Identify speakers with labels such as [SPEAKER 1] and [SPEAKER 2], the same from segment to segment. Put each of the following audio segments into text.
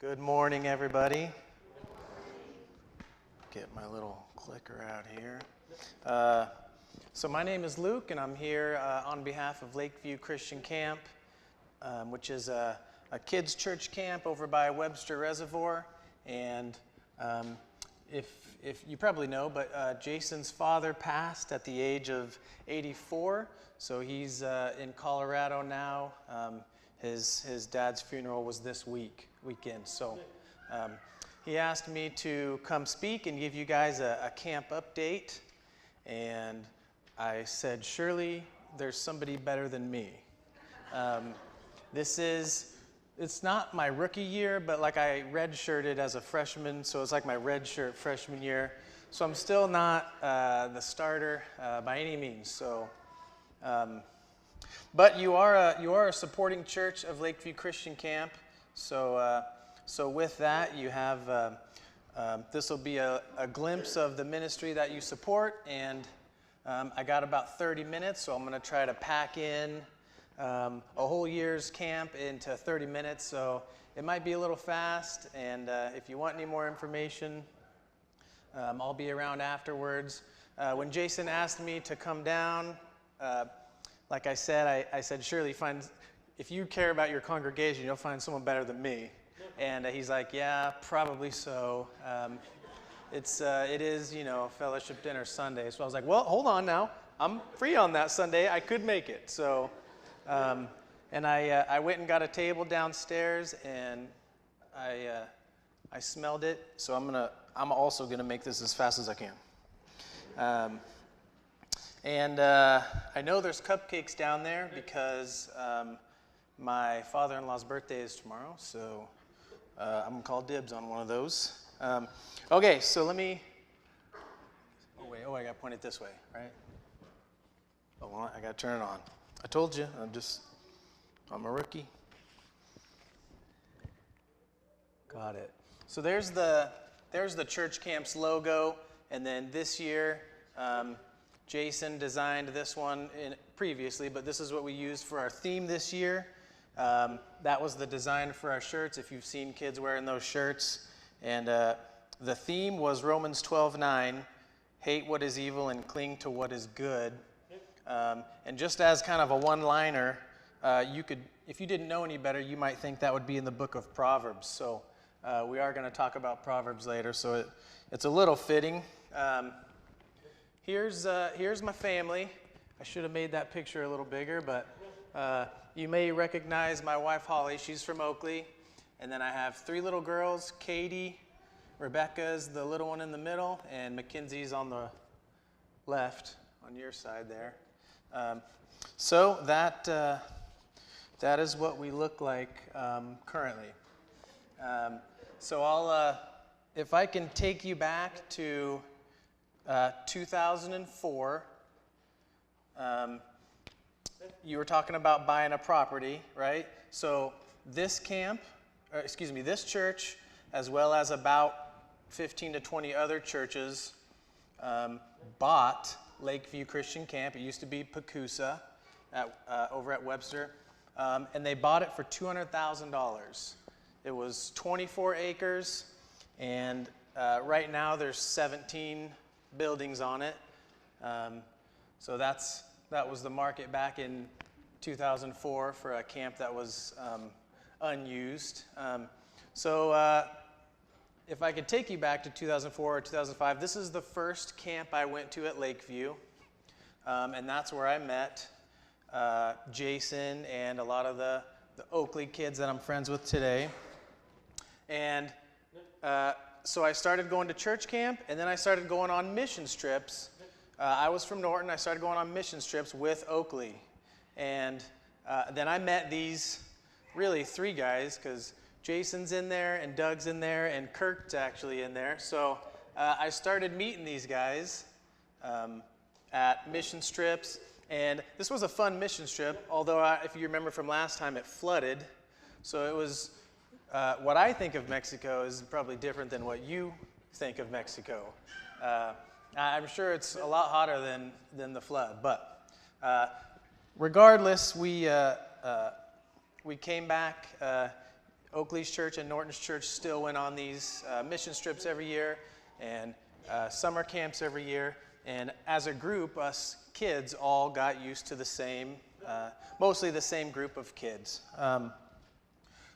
[SPEAKER 1] Good morning, everybody. Get my little clicker out here. So my name is Luke, and I'm here on behalf of Lakeview Christian Camp, which is a kids' church camp over by Webster Reservoir. And if you probably know, but Jason's father passed at the age of 84, so he's in Colorado now. His dad's funeral was this weekend. So he asked me to come speak and give you guys a camp update. And I said, surely there's somebody better than me. It's not my rookie year, but like I redshirted as a freshman, so it's like my red shirt freshman year. So I'm still not the starter by any means. So. But you are a supporting church of Lakeview Christian Camp, so with that you have this will be a glimpse of the ministry that you support, and I got about 30 minutes, so I'm going to try to pack in a whole year's camp into 30 minutes. So it might be a little fast, and if you want any more information, I'll be around afterwards. When Jason asked me to come down. Like I said, I said, surely if you care about your congregation, you'll find someone better than me. And he's like, yeah, probably so. It is, fellowship dinner Sunday. So I was like, well, hold on now. I'm free on that Sunday. I could make it. So, and I went and got a table downstairs, and I smelled it. So I'm also gonna make this as fast as I can. And I know there's cupcakes down there because my father-in-law's birthday is tomorrow, so I'm going to call dibs on one of those. Okay, so let me... Oh, I got to point it this way, right? Oh, well, I got to turn it on. I told you, I'm a rookie. Got it. So there's the church camp's logo, and then this year... Jason designed this one previously, but this is what we used for our theme this year. That was the design for our shirts, if you've seen kids wearing those shirts. And the theme was Romans 12:9, hate what is evil and cling to what is good. And just as kind of a one-liner, if you didn't know any better, you might think that would be in the book of Proverbs. So we are going to talk about Proverbs later, so it's a little fitting. Here's my family. I should have made that picture a little bigger, but you may recognize my wife, Holly. She's from Oakley. And then I have 3 little girls. Katie, Rebecca's the little one in the middle, and Mackenzie's on the left, on your side there. So that is what we look like currently. So if I can take you back to 2004, you were talking about buying a property, right? So this church, as well as about 15 to 20 other churches, bought Lakeview Christian Camp. It used to be Pacusa over at Webster, and they bought it for $200,000. It was 24 acres, and right now there's 17 buildings on it. So that was the market back in 2004 for a camp that was unused. So if I could take you back to 2004 or 2005, this is the first camp I went to at Lakeview. And that's where I met Jason and a lot of the Oakley kids that I'm friends with today. And so I started going to church camp, and then I started going on mission trips. I was from Norton. I started going on mission trips with Oakley. And then I met these, really 3 guys, because Jason's in there, and Doug's in there, and Kirk's actually in there. So I started meeting these guys at mission trips. And this was a fun mission trip, although if you remember from last time, it flooded. So it was... what I think of Mexico is probably different than what you think of Mexico. I'm sure it's a lot hotter than the flood, but regardless, we came back Oakley's church and Norton's church still went on these mission trips every year, and summer camps every year. And as a group, us kids all got used to the same, mostly the same group of kids.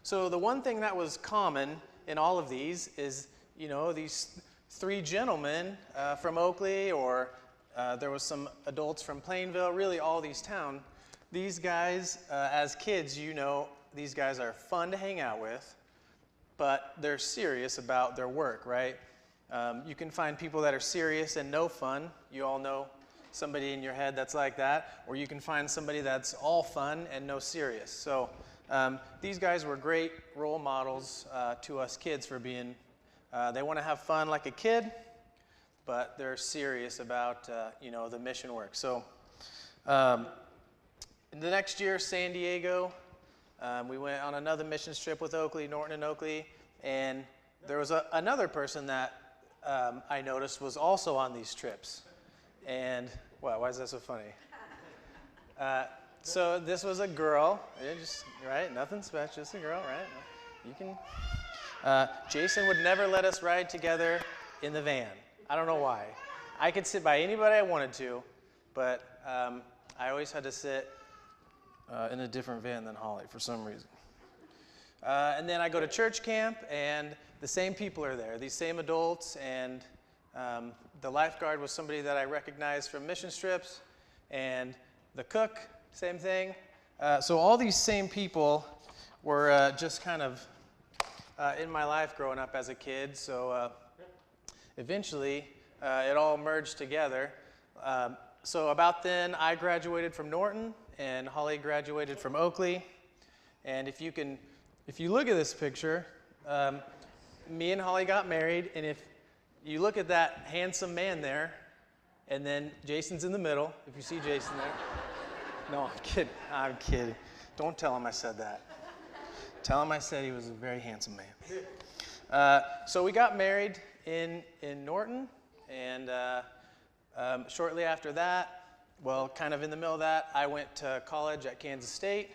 [SPEAKER 1] So the one thing that was common in all of these is, these three gentlemen from Oakley, or there was some adults from Plainville, really all these towns. These guys, as kids, these guys are fun to hang out with, but they're serious about their work, right? You can find people that are serious and no fun. You all know somebody in your head that's like that. Or you can find somebody that's all fun and no serious. So these guys were great role models to us kids for being, they want to have fun like a kid, but they're serious about, the mission work. So the next year, San Diego, we went on another mission trip with Oakley, Norton and Oakley, and there was another person that I noticed was also on these trips. And, wow, why is that so funny? So this was a girl, right? Nothing special, just a girl, right? You can. Jason would never let us ride together in the van. I don't know why. I could sit by anybody I wanted to, but I always had to sit in a different van than Holly for some reason. And then I go to church camp, and the same people are there, these same adults, and the lifeguard was somebody that I recognized from mission trips, and the cook, same thing. So all these same people were just kind of in my life growing up as a kid, so eventually it all merged together. So about then, I graduated from Norton, and Holly graduated from Oakley. And if you look at this picture, me and Holly got married, and if you look at that handsome man there, and then Jason's in the middle, if you see Jason there. No, I'm kidding. Don't tell him I said that. Tell him I said he was a very handsome man. So we got married in Norton, and shortly after that, well, kind of in the middle of that, I went to college at Kansas State.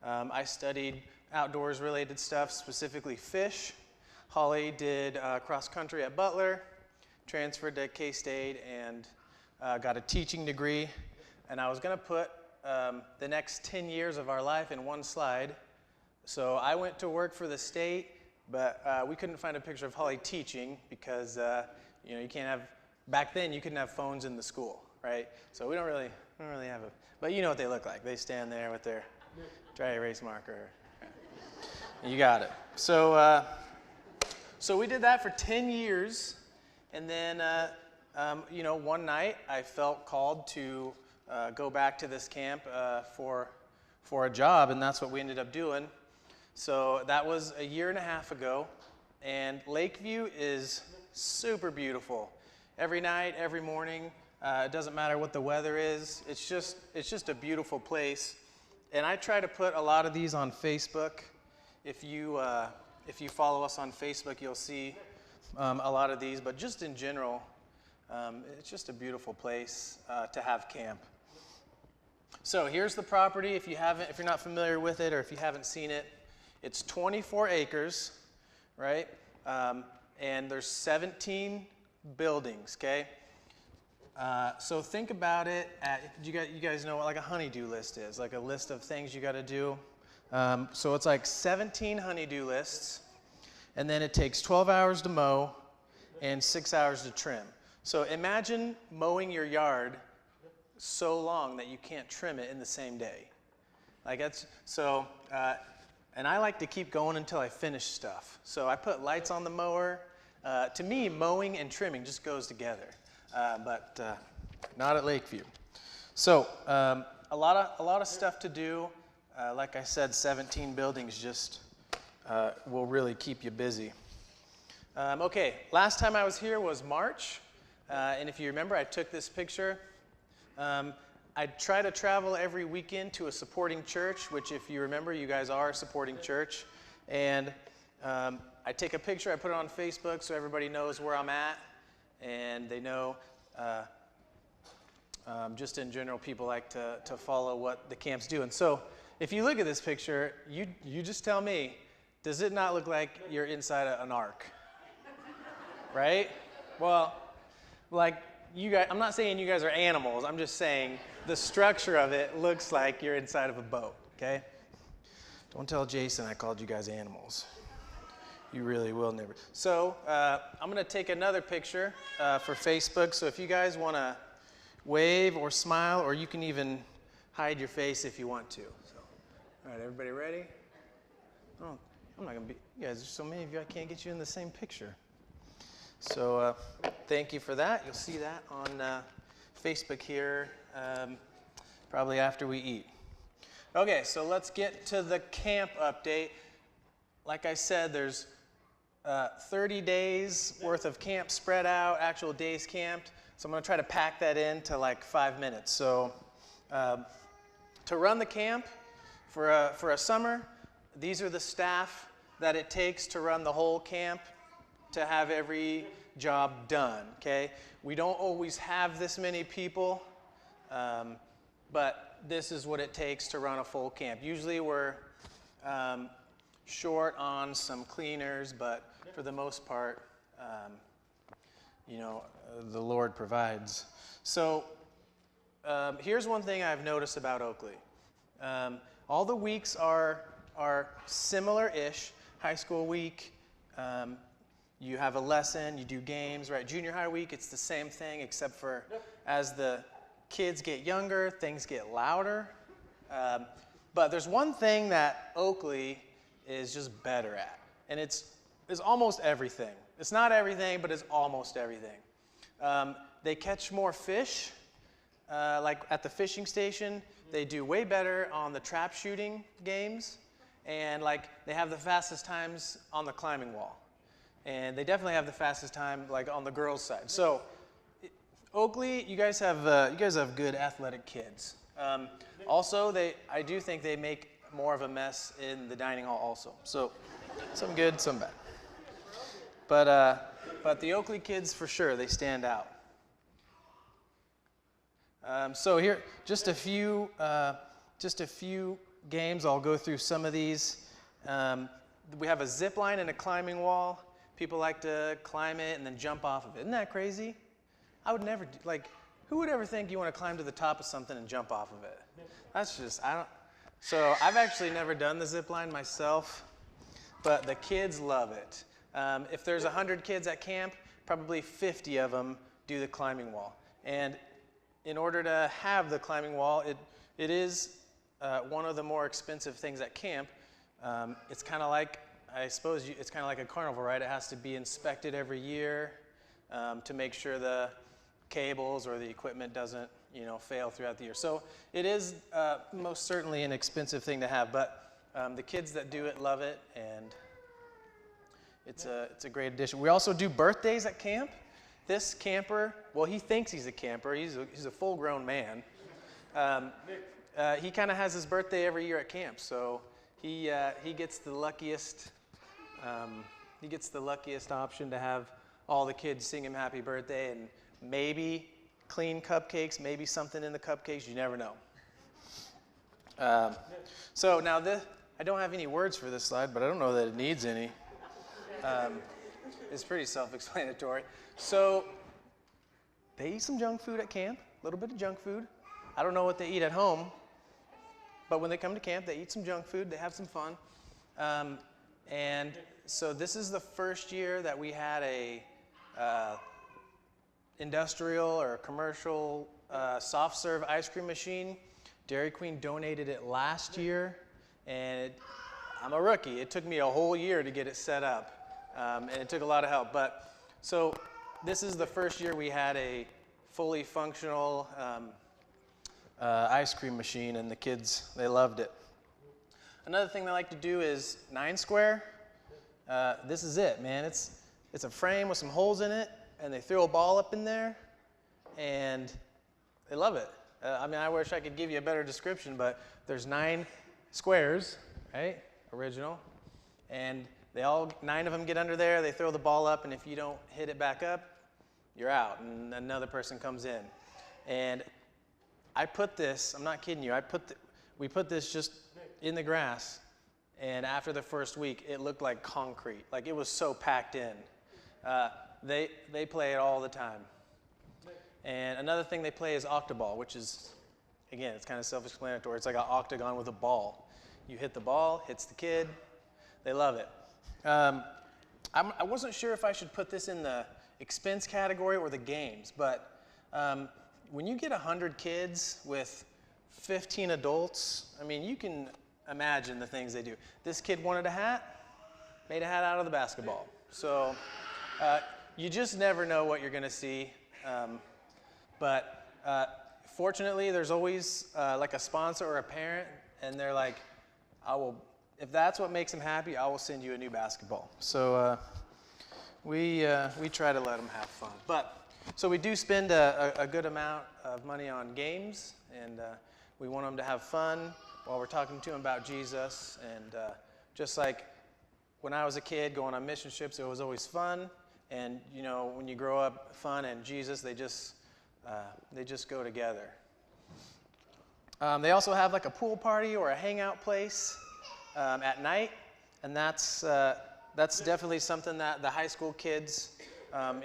[SPEAKER 1] I studied outdoors related stuff, specifically fish. Holly did cross country at Butler, transferred to K-State, and got a teaching degree. And I was going to put the next 10 years of our life in one slide. So I went to work for the state, but we couldn't find a picture of Holly teaching because you can't have, back then you couldn't have phones in the school, right? So we don't really have a, but you know what they look like. They stand there with their dry erase marker. You got it. So so we did that for 10 years, and then one night I felt called to go back to this camp for a job, and that's what we ended up doing. So that was a year and a half ago, and Lakeview is super beautiful. Every night, every morning, it doesn't matter what the weather is. It's just a beautiful place, and I try to put a lot of these on Facebook. If you follow us on Facebook, you'll see a lot of these. But just in general, it's just a beautiful place to have camp. So here's the property. If you're not familiar with it, or if you haven't seen it, it's 24 acres, right? And there's 17 buildings. Okay. So think about it. You guys know what like a honey-do list is, like a list of things you got to do. So it's like 17 honey-do lists, and then it takes 12 hours to mow and 6 hours to trim. So imagine mowing your yard so long that you can't trim it in the same day. Like that's so. And I like to keep going until I finish stuff. So I put lights on the mower. To me, mowing and trimming just goes together, but not at Lakeview. So a lot of stuff to do. Like I said, 17 buildings just will really keep you busy. Okay, last time I was here was March, and if you remember, I took this picture. I try to travel every weekend to a supporting church, which if you remember, you guys are a supporting church. And I take a picture, I put it on Facebook so everybody knows where I'm at, and they know, just in general, people like to follow what the camp's doing. So if you look at this picture, you just tell me, does it not look like you're inside an ark? Right? Well, like you guys, I'm not saying you guys are animals. I'm just saying the structure of it looks like you're inside of a boat, okay? Don't tell Jason I called you guys animals. You really will never. So I'm going to take another picture for Facebook. So if you guys want to wave or smile, or you can even hide your face if you want to. So, all right, everybody ready? Oh, I'm not going to be, you guys, there's so many of you, I can't get you in the same picture. So thank you for that. You'll see that on Facebook here probably after we eat. Okay, so let's get to the camp update. Like I said, there's 30 days worth of camp spread out, actual days camped. So I'm going to try to pack that into like 5 minutes. So to run the camp for a summer, these are the staff that it takes to run the whole camp, to have every job done, okay? We don't always have this many people, but this is what it takes to run a full camp. Usually we're short on some cleaners, but for the most part, the Lord provides. So here's one thing I've noticed about Oakley. All the weeks are similar-ish. High school week, you have a lesson, you do games, right? Junior high week, it's the same thing, except for as the kids get younger, things get louder. But there's one thing that Oakley is just better at, and it's almost everything. It's not everything, but it's almost everything. They catch more fish, like at the fishing station. They do way better on the trap shooting games, and like they have the fastest times on the climbing wall. And they definitely have the fastest time like on the girls' side. So Oakley, you guys have good athletic kids. Also, I do think they make more of a mess in the dining hall also. So some good, some bad. But the Oakley kids for sure, they stand out. So here, just a few games. I'll go through some of these. We have a zip line and a climbing wall. People like to climb it and then jump off of it. Isn't that crazy? I would never, who would ever think you want to climb to the top of something and jump off of it? That's just, so I've actually never done the zip line myself, but the kids love it. If there's 100 kids at camp, probably 50 of them do the climbing wall. And in order to have the climbing wall, it is one of the more expensive things at camp. It's kind of like, I suppose it's kind of like a carnival, right? It has to be inspected every year to make sure the cables or the equipment doesn't, fail throughout the year. So it is most certainly an expensive thing to have, but the kids that do it love it, and it's a great addition. We also do birthdays at camp. This camper, well, he thinks he's a camper. He's a full-grown man. He kind of has his birthday every year at camp, so he gets the luckiest. He gets the luckiest option to have all the kids sing him happy birthday, and maybe clean cupcakes, maybe something in the cupcakes. You never know. So now I don't have any words for this slide, but I don't know that it needs any. It's pretty self-explanatory. So they eat some junk food at camp, a little bit of junk food. I don't know what they eat at home, but when they come to camp, they eat some junk food, they have some fun. And so this is the first year that we had a industrial or commercial soft serve ice cream machine. Dairy Queen donated it last year, and I'm a rookie. It took me a whole year to get it set up, and it took a lot of help. But so this is the first year we had a fully functional ice cream machine, and the kids, they loved it. Another thing they like to do is 9 square. This is it, man. It's a frame with some holes in it, and they throw a ball up in there, and they love it. I wish I could give you a better description, but there's 9 squares, right? Original. And 9 of them get under there, they throw the ball up, and if you don't hit it back up, you're out, and another person comes in. And I put this, I'm not kidding you, we put this just in the grass And after the first week, it looked like concrete. Like it was so packed in. They play it all the time. And another thing they play is octoball, which is, again, it's kind of self-explanatory. It's like an octagon with a ball. You hit the ball, hits the kid. They love it. I wasn't sure if I should put this in the expense category or the games, but when you get 100 kids with 15 adults, I mean, you can imagine the things they do. This kid wanted a hat, made a hat out of the basketball. So you just never know what you're going to see. But fortunately, there's always like a sponsor or a parent, and they're like, if that's what makes them happy, I will send you a new basketball. So we try to let them have fun. So we do spend a good amount of money on games, and we want them to have fun while we're talking to them about Jesus. And just like when I was a kid going on mission trips, it was always fun. And you know, when you grow up, fun and Jesus, they just go together. They also have like a pool party or a hangout place at night, and that's definitely something that the high school kids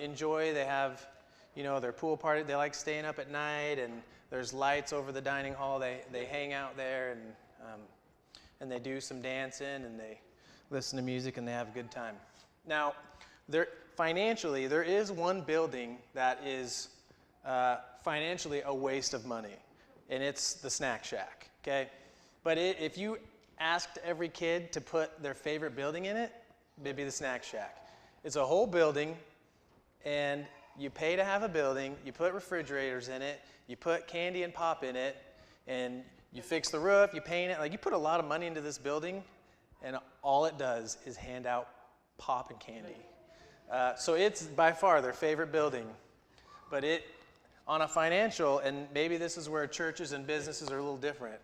[SPEAKER 1] enjoy. They have, you know, their pool party. They like staying up at night, and there's lights over the dining hall. They hang out there, and they do some dancing, and they listen to music, and they have a good time. Now, financially, there is one building that is financially a waste of money, and it's the Snack Shack, okay? But if you asked every kid to put their favorite building in it, it'd be the Snack Shack. It's a whole building, and you pay to have a building, you put refrigerators in it, you put candy and pop in it, and you fix the roof, you paint it. Like, you put a lot of money into this building, and all it does is hand out pop and candy. So it's by far their favorite building. But on a financial, and maybe this is where churches and businesses are a little different.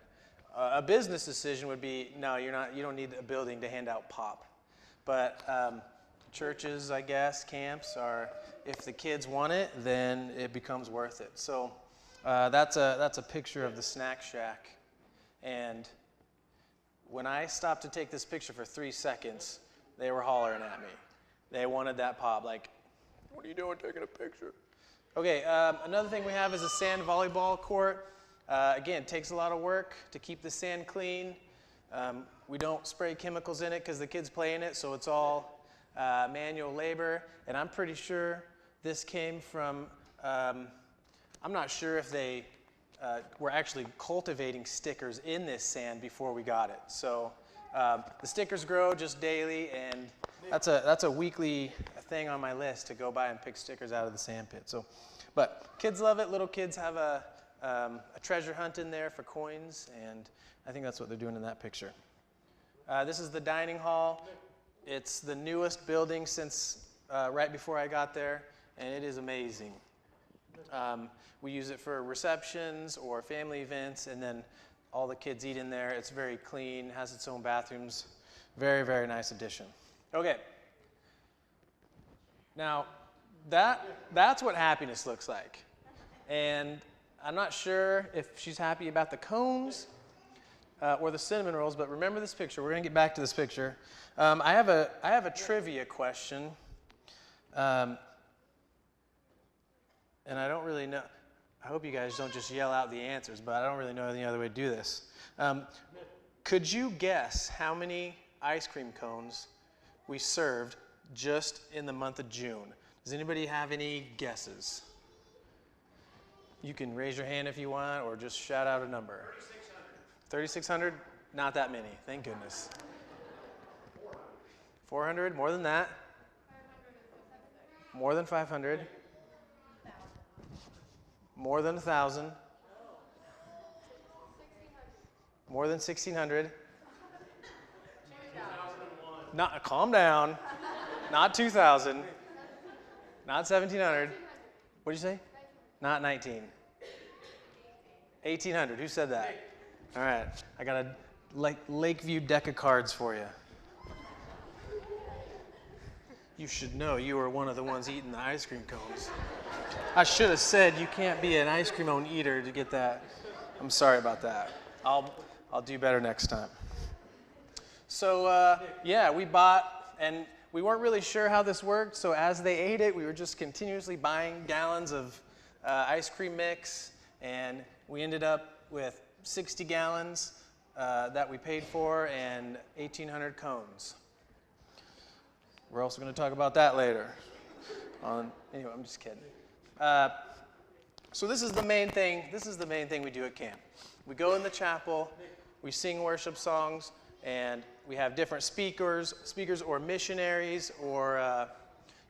[SPEAKER 1] A business decision would be, no, you don't need a building to hand out pop. But churches, I guess, camps are, if the kids want it, then it becomes worth it. So that's a picture of the Snack Shack. And when I stopped to take this picture for 3 seconds, they were hollering at me. They wanted that pop. Like, what are you doing taking a picture? Okay, another thing we have is a sand volleyball court. Again, it takes a lot of work to keep the sand clean. We don't spray chemicals in it because the kids play in it, so it's all manual labor. And I'm pretty sure this came from, I'm not sure if they were actually cultivating stickers in this sand before we got it. So the stickers grow just daily, and that's a weekly thing on my list to go by and pick stickers out of the sand pit. So, but kids love it. Little kids have a treasure hunt in there for coins, and I think that's what they're doing in that picture. This is the dining hall. It's the newest building since right before I got there, and it is amazing. We use it for receptions or family events, and then all the kids eat in there. It's very clean, has its own bathrooms. Very, very nice addition. Okay. Now, that's what happiness looks like. And I'm not sure if she's happy about the cones or the cinnamon rolls, but remember this picture. We're going to get back to this picture. I have a trivia question, and I don't really know. I hope you guys don't just yell out the answers, but I don't really know any other way to do this. Could you guess how many ice cream cones we served just in the month of June? Does anybody have any guesses? You can raise your hand if you want, or just shout out a number. 3,600? Not that many, thank goodness. 400? More than that? More than 500? More than 1,000? More than 1,600? Not, calm down. Not 2,000. Not 1,700. What did you say? Not 19. 1,800. Who said that? All right. I got a Lakeview deck of cards for you. You should know you were one of the ones eating the ice cream cones. I should have said you can't be an ice cream cone eater to get that. I'm sorry about that. I'll do better next time. So yeah, we bought, and we weren't really sure how this worked, so as they ate it, we were just continuously buying gallons of ice cream mix, and we ended up with 60 gallons that we paid for and 1,800 cones. We're also going to talk about that later. Anyway, I'm just kidding. So this is the main thing. This is the main thing we do at camp. We go in the chapel, we sing worship songs, and we have different speakers or missionaries or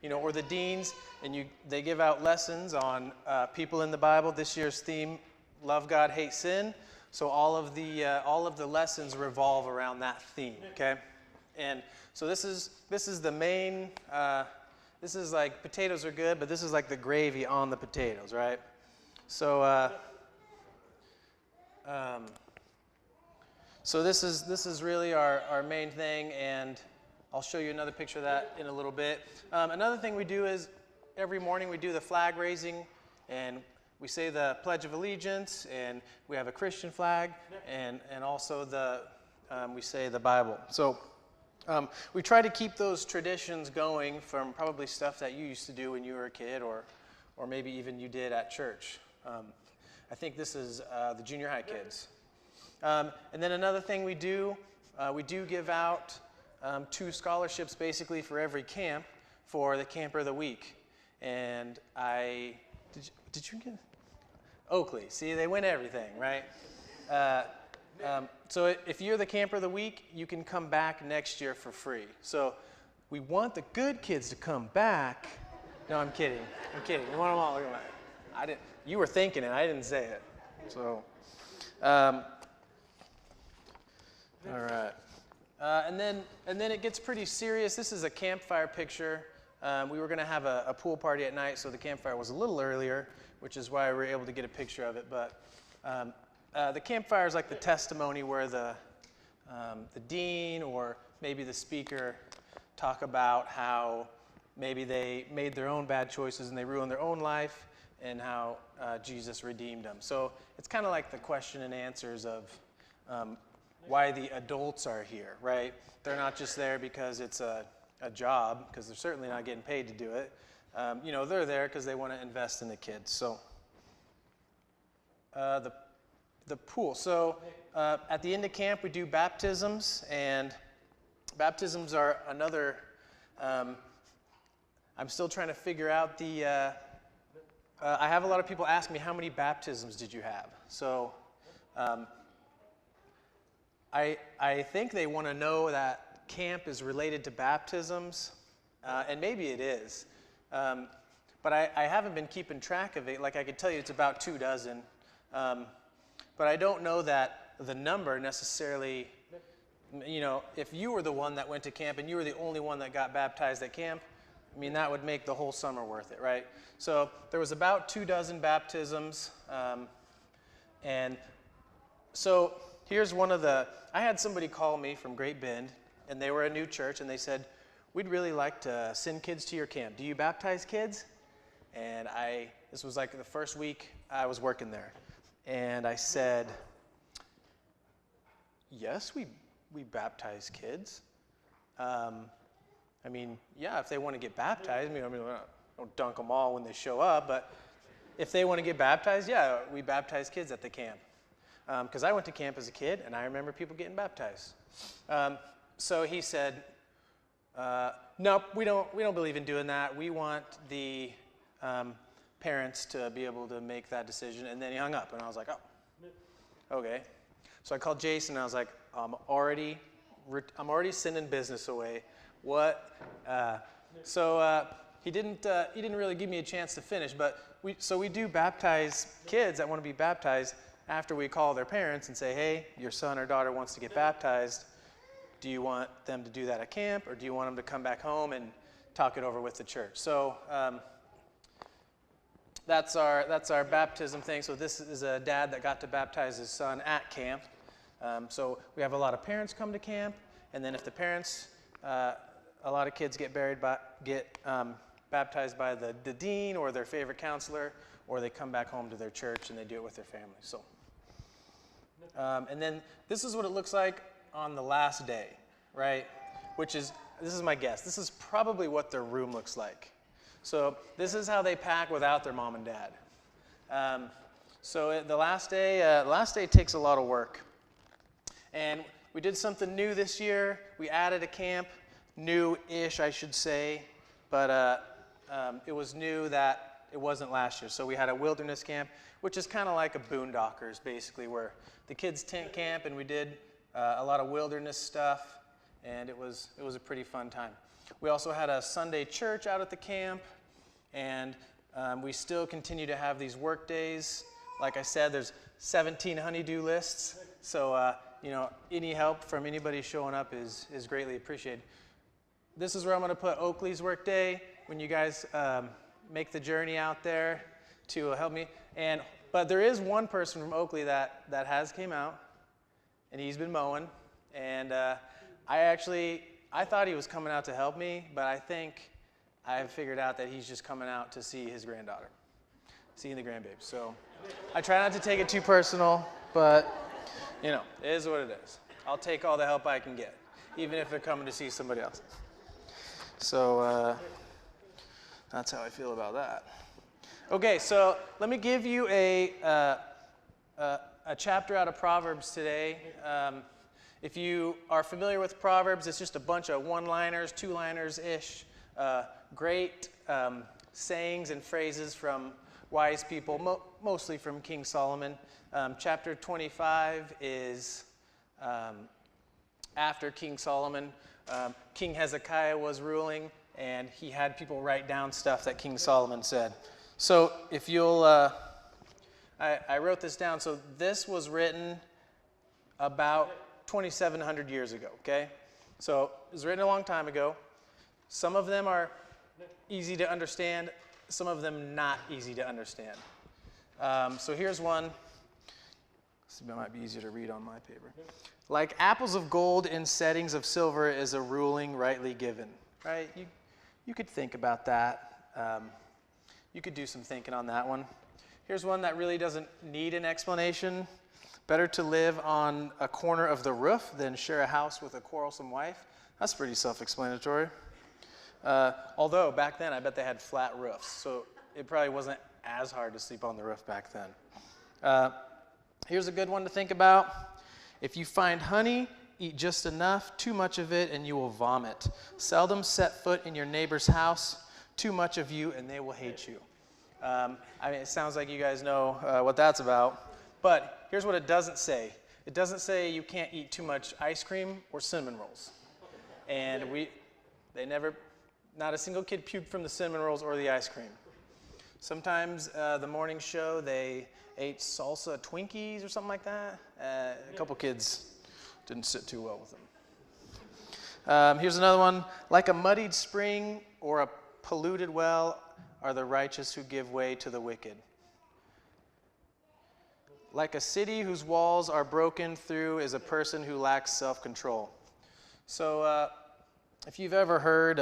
[SPEAKER 1] or the deans, and they give out lessons on people in the Bible. This year's theme, Love God, Hate Sin. So all of the lessons revolve around that theme. Okay, and so this is the main. This is like potatoes are good, but this is like the gravy on the potatoes, right? So so this is really our main thing, and I'll show you another picture of that in a little bit. Another thing we do is every morning we do the flag raising, and we say the Pledge of Allegiance, and we have a Christian flag, and also we say the Bible. So we try to keep those traditions going from probably stuff that you used to do when you were a kid, or maybe even you did at church. I think this is the junior high kids. And then another thing we do give out 2 scholarships basically for every camp for the Camper of the Week. And did you get Oakley? See, they win everything, right? So if you're the Camper of the Week, you can come back next year for free. So we want the good kids to come back. No, I'm kidding. We want them all. You were thinking it. I didn't say it. So, all right. And then it gets pretty serious. This is a campfire picture. We were going to have a pool party at night, so the campfire was a little earlier, which is why we were able to get a picture of it. But the campfire is like the testimony where the dean or maybe the speaker talk about how maybe they made their own bad choices and they ruined their own life, and how Jesus redeemed them. So it's kind of like the question and answers of why the adults are here, right? They're not just there because it's a job, because they're certainly not getting paid to do it. They're there because they want to invest in the kids. So the pool. So at the end of camp, we do baptisms, and baptisms are another. I'm still trying to figure out the. I have a lot of people ask me, how many baptisms did you have? So I think they want to know that camp is related to baptisms, and maybe it is. But I haven't been keeping track of it. Like I could tell you it's about 24. But I don't know that the number necessarily, if you were the one that went to camp and you were the only one that got baptized at camp, I mean, that would make the whole summer worth it, right? So there was about 24 baptisms. And so here's one of I had somebody call me from Great Bend, and they were a new church, and they said, we'd really like to send kids to your camp. Do you baptize kids? And this was like the first week I was working there. And I said, yes, we baptize kids. Yeah, if they want to get baptized, I don't dunk them all when they show up, but if they want to get baptized, yeah, we baptize kids at the camp. Because I went to camp as a kid, and I remember people getting baptized. So he said, nope, we don't believe in doing that. We want the parents to be able to make that decision. And then he hung up, and I was like, oh, okay. So I called Jason, and I was like, I'm already sending business away. What? So he didn't really give me a chance to finish, but we do baptize kids that want to be baptized after we call their parents and say, hey, your son or daughter wants to get baptized. Do you want them to do that at camp, or do you want them to come back home and talk it over with the church? So that's our baptism thing. So this is a dad that got to baptize his son at camp. So we have a lot of parents come to camp, and then if the parents, a lot of kids get baptized by the dean or their favorite counselor, or they come back home to their church and they do it with their family. So, and then this is what it looks like on the last day, right? This is my guess, this is probably what their room looks like. So this is how they pack without their mom and dad. So the last day takes a lot of work. And we did something new this year. We added a camp, new-ish, I should say, but it was new that it wasn't last year. So we had a wilderness camp, which is kind of like a Boondockers, basically, where the kids tent camp, and we did a lot of wilderness stuff, and it was a pretty fun time. We also had a Sunday church out at the camp, and we still continue to have these work days. Like I said, there's 17 honeydew lists, so any help from anybody showing up is greatly appreciated. This is where I'm going to put Oakley's work day when you guys make the journey out there to help me. But there is one person from Oakley that has came out, and he's been mowing. And I thought he was coming out to help me, but I think I've figured out that he's just coming out to see his granddaughter, seeing the grandbabe. So I try not to take it too personal, but it is what it is. I'll take all the help I can get, even if they're coming to see somebody else. So that's how I feel about that. Okay, so let me give you a chapter out of Proverbs today. If you are familiar with Proverbs, it's just a bunch of one-liners, two-liners-ish, great sayings and phrases from wise people, mostly from King Solomon. Chapter 25 is after King Solomon. King Hezekiah was ruling, and he had people write down stuff that King Solomon said. So if you'll, I wrote this down. So this was written about 2,700 years ago, okay? So it was written a long time ago. Some of them are easy to understand, some of them not easy to understand. So here's one. It might be easier to read on my paper. Like apples of gold in settings of silver is a ruling rightly given. Right? You could think about that. You could do some thinking on that one. Here's one that really doesn't need an explanation. Better to live on a corner of the roof than share a house with a quarrelsome wife. That's pretty self-explanatory. Although back then I bet they had flat roofs, so it probably wasn't as hard to sleep on the roof back then. Here's a good one to think about. If you find honey, eat just enough, too much of it, and you will vomit. Seldom set foot in your neighbor's house, too much of you, and they will hate you. It sounds like you guys know what that's about. But here's what it doesn't say. It doesn't say you can't eat too much ice cream or cinnamon rolls. And not a single kid puked from the cinnamon rolls or the ice cream. Sometimes the morning show, they ate salsa Twinkies or something like that. A couple kids didn't sit too well with them. Here's another one. Like a muddied spring or a polluted well are the righteous who give way to the wicked. Like a city whose walls are broken through is a person who lacks self-control. So if you've ever heard,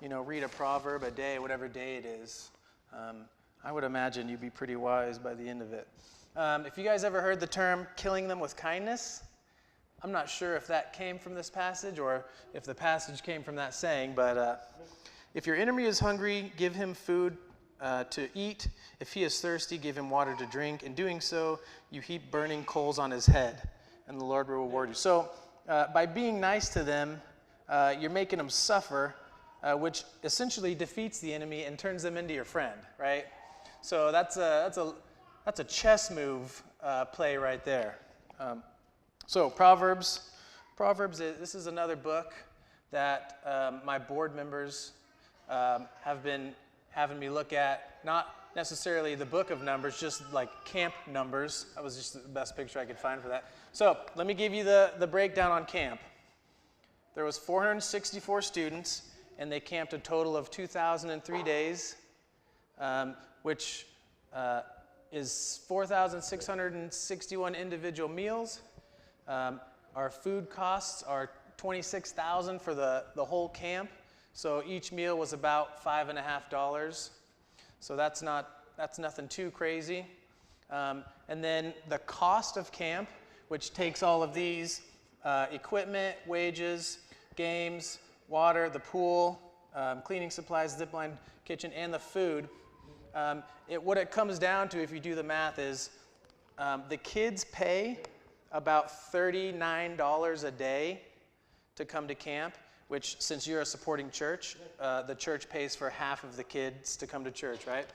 [SPEAKER 1] read a proverb a day, whatever day it is, I would imagine you'd be pretty wise by the end of it. If you guys ever heard the term killing them with kindness, I'm not sure if that came from this passage or if the passage came from that saying, but if your enemy is hungry, give him food to eat. If he is thirsty, give him water to drink. In doing so, you heap burning coals on his head, and the Lord will reward you. So by being nice to them, you're making them suffer, which essentially defeats the enemy and turns them into your friend, right? So that's a chess move play right there. So Proverbs, this is another book that my board members have been having me look at, not necessarily the book of Numbers, just like camp numbers. That was just the best picture I could find for that. So let me give you the breakdown on camp. There was 464 students, and they camped a total of 2,003 days, which is 4,661 individual meals. Our food costs are $26,000 for the whole camp. So each meal was about $5.50. So that's nothing too crazy. And then the cost of camp, which takes all of these equipment, wages, games, water, the pool, cleaning supplies, zipline kitchen, and the food. What it comes down to, if you do the math, is the kids pay about $39 a day to come to camp, which, since you're a supporting church, the church pays for half of the kids to come to church, right?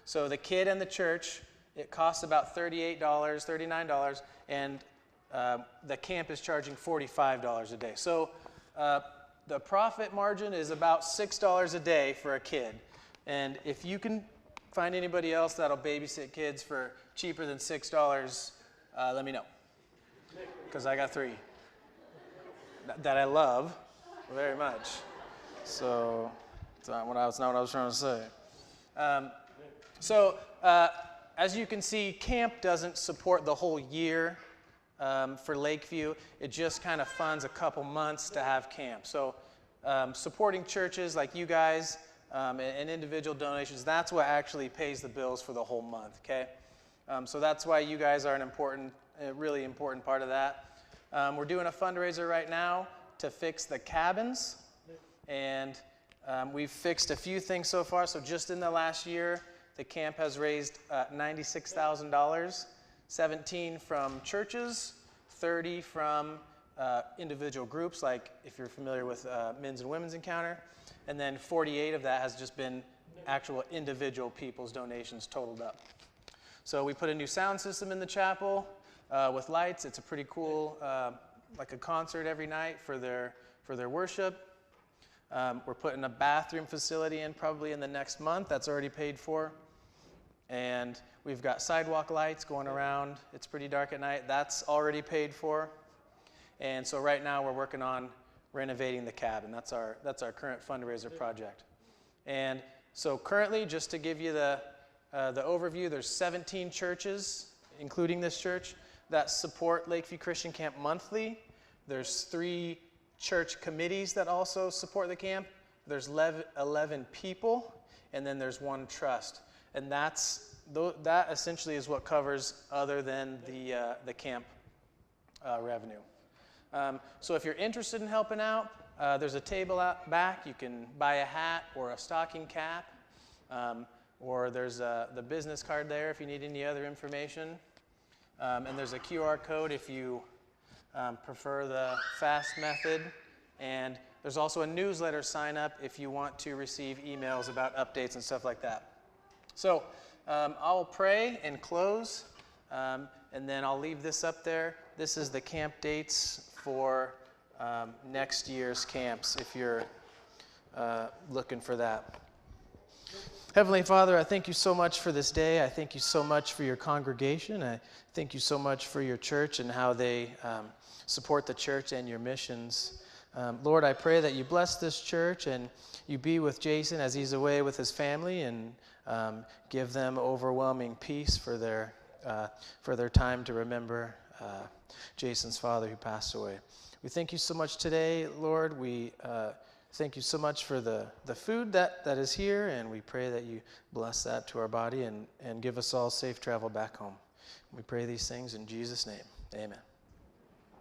[SPEAKER 1] So the kid and the church, it costs about $38, $39, and the camp is charging $45 a day. So the profit margin is about $6 a day for a kid. And if you can find anybody else that'll babysit kids for cheaper than $6, let me know. Because I got 3 that I love very much. So it's not what I was trying to say. As you can see, camp doesn't support the whole year for Lakeview. It just kind of funds a couple months to have camp. So supporting churches like you guys and individual donations, that's what actually pays the bills for the whole month, okay? So that's why you guys are a really important part of that. We're doing a fundraiser right now to fix the cabins, and we've fixed a few things so far. So just in the last year, the camp has raised $96,000, 17 from churches, 30 from individual groups, like if you're familiar with Men's and Women's Encounter, and then 48 of that has just been actual individual people's donations totaled up. So we put a new sound system in the chapel with lights. It's a pretty cool, like a concert every night for their worship. We're putting a bathroom facility in probably in the next month. That's already paid for. And we've got sidewalk lights going around. It's pretty dark at night. That's already paid for. And so right now we're working on renovating the cabin. That's our current fundraiser project. And so currently, just to give you the overview, there's 17 churches, including this church, that support Lakeview Christian Camp monthly. There's 3 church committees that also support the camp. There's 11 people, and then there's 1 trust. And that essentially is what covers other than the camp revenue. So if you're interested in helping out, there's a table out back. You can buy a hat or a stocking cap, or there's the business card there if you need any other information. And there's a QR code if you prefer the fast method. And there's also a newsletter sign up if you want to receive emails about updates and stuff like that. So I'll pray and close, and then I'll leave this up there. This is the camp dates for next year's camps if you're looking for that. Heavenly Father, I thank you so much for this day. I thank you so much for your congregation. I thank you so much for your church and how they support the church and your missions. Lord, I pray that you bless this church and you be with Jason as he's away with his family, and give them overwhelming peace for their time to remember Jason's father who passed away. We thank you so much today, Lord. We thank you so much for the food that is here, and we pray that you bless that to our body and give us all safe travel back home. We pray these things in Jesus' name. Amen.